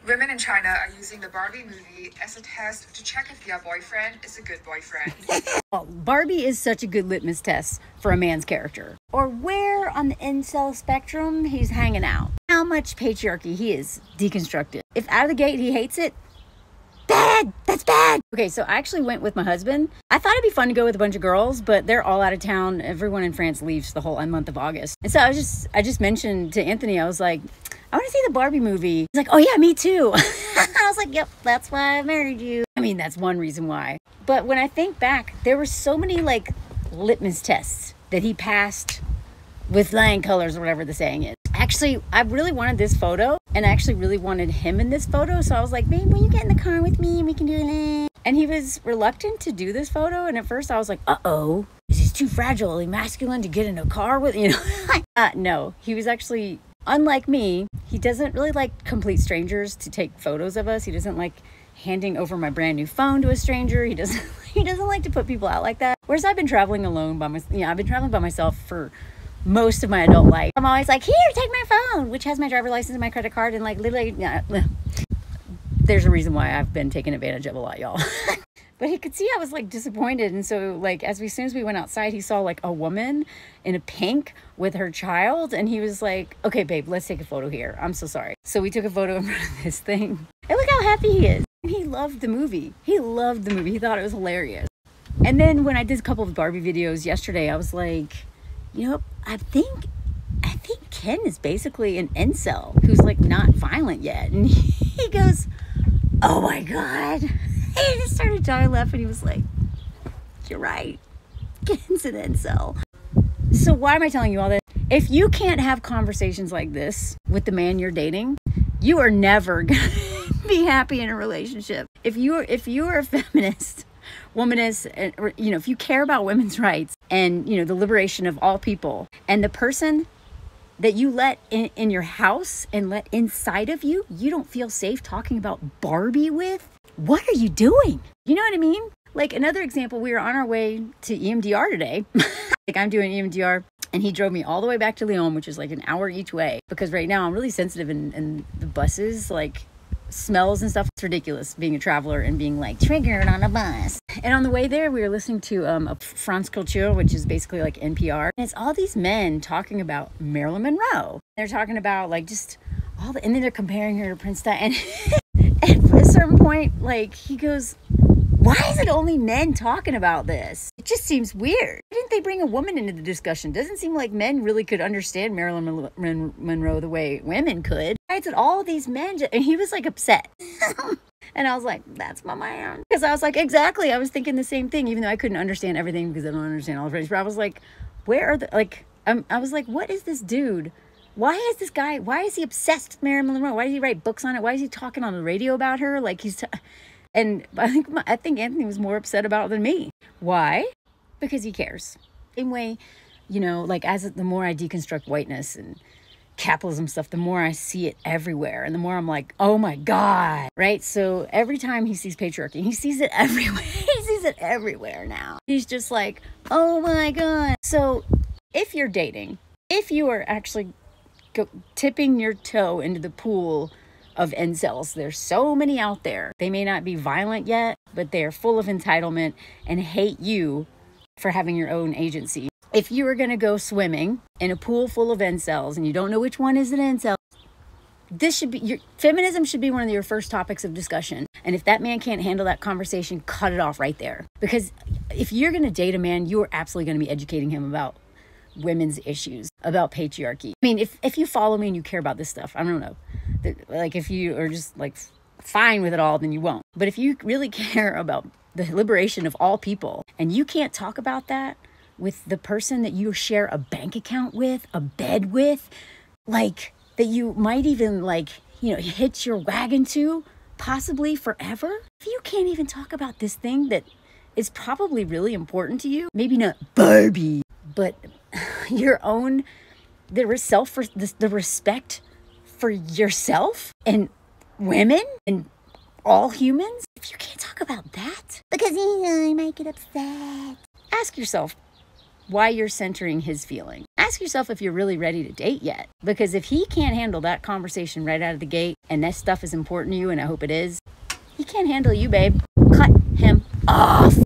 Women in China are using the Barbie movie as a test to check if their boyfriend is a good boyfriend. Well, Barbie is such a good litmus test for a man's character, or where on the incel spectrum he's hanging out, how much patriarchy he is deconstructed. If out of the gate he hates it, bad, that's bad. Okay, so I actually went with my husband. I thought it'd be fun to go with a bunch of girls, but they're all out of town. Everyone in France leaves the whole month of August. And so I just mentioned to Anthony, I was like, I want to see the Barbie movie. He's like, oh yeah, me too. I was like, yep, that's why I married you. I mean, that's one reason why. But when I think back, there were so many like litmus tests that he passed with flying colors or whatever the saying is. Actually, I really wanted this photo, and I actually really wanted him in this photo. So I was like, babe, will you get in the car with me and we can do it? And he was reluctant to do this photo. And at first I was like, uh-oh, is he too fragile, masculine to get in a car with, you know? No, he was actually, unlike me, he doesn't really like complete strangers to take photos of us. He doesn't like handing over my brand new phone to a stranger. He doesn't like to put people out like that. Whereas I've been traveling alone by myself. I've been traveling by myself for most of my adult life. I'm always like, here, take my phone, which has my driver's license and my credit card, and like literally, there's a reason why I've been taken advantage of a lot, y'all. But he could see I was like disappointed, and so like as soon as we went outside, he saw like a woman in a pink with her child, and he was like, okay, babe, let's take a photo here. I'm so sorry. So we took a photo in front of this thing, and look how happy he is. And he loved the movie. He loved the movie. He thought it was hilarious. And then when I did a couple of Barbie videos yesterday, I was like, you know, I think Ken is basically an incel who's like not violent yet. And he goes, oh my God. He just started dying laughing. He was like, you're right. Ken's an incel. So why am I telling you all this? If you can't have conversations like this with the man you're dating, you are never gonna be happy in a relationship. If you are a feminist, womanist, or, you know, if you care about women's rights and, you know, the liberation of all people, and the person that you let in your house and let inside of you, you don't feel safe talking about Barbie with, what are you doing? You know what I mean? Like another example, we were on our way to EMDR today. Like I'm doing EMDR, and he drove me all the way back to Lyon, which is like an hour each way, because right now I'm really sensitive in the buses, like smells and stuff. It's ridiculous being a traveler and being like triggered on a bus. And on the way there, we were listening to a France Culture, which is basically like NPR. And it's all these men talking about Marilyn Monroe. They're talking about like just all the, and then they're comparing her to Prince Diana. And at a certain point, like he goes, why is it only men talking about this? It just seems weird. Why didn't they bring a woman into the discussion? Doesn't seem like men really could understand Marilyn Monroe the way women could. Why is it all these men? And he was like upset. And I was like, that's my man. Because I was like, exactly. I was thinking the same thing, even though I couldn't understand everything because I don't understand all the French. But I was like, where are the, like, I was like, what is this dude? Why is this guy, why is he obsessed with Marilyn Monroe? Why does he write books on it? Why is he talking on the radio about her? Like and I think Anthony was more upset about it than me. Why? Because he cares. Same way, you know, like the more I deconstruct whiteness and capitalism stuff, the more I see it everywhere. And the more I'm like, oh my God, right? So every time he sees patriarchy, he sees it everywhere. He sees it everywhere now. He's just like, oh my God. So if you're dating, if you are actually tipping your toe into the pool of incels, there's so many out there. They may not be violent yet, but they're full of entitlement and hate you for having your own agency. If you are going to go swimming in a pool full of incels and you don't know which one is an incel, this should be feminism should be one of your first topics of discussion. And if that man can't handle that conversation, cut it off right there. Because if you're going to date a man, you are absolutely going to be educating him about women's issues, about patriarchy. I mean, if you follow me and you care about this stuff, I don't know. Like if you are just like fine with it all, then you won't. But if you really care about the liberation of all people and you can't talk about that with the person that you share a bank account with, a bed with, like that you might even like, you know, hitch your wagon to possibly forever. If you can't even talk about this thing that is probably really important to you, maybe not Barbie, but your own, the respect for yourself and women and all humans. If you can't talk about that, because you might get upset, ask yourself, why you're centering his feeling. Ask yourself if you're really ready to date yet. Because if he can't handle that conversation right out of the gate, and that stuff is important to you, and I hope it is, he can't handle you, babe. Cut him off.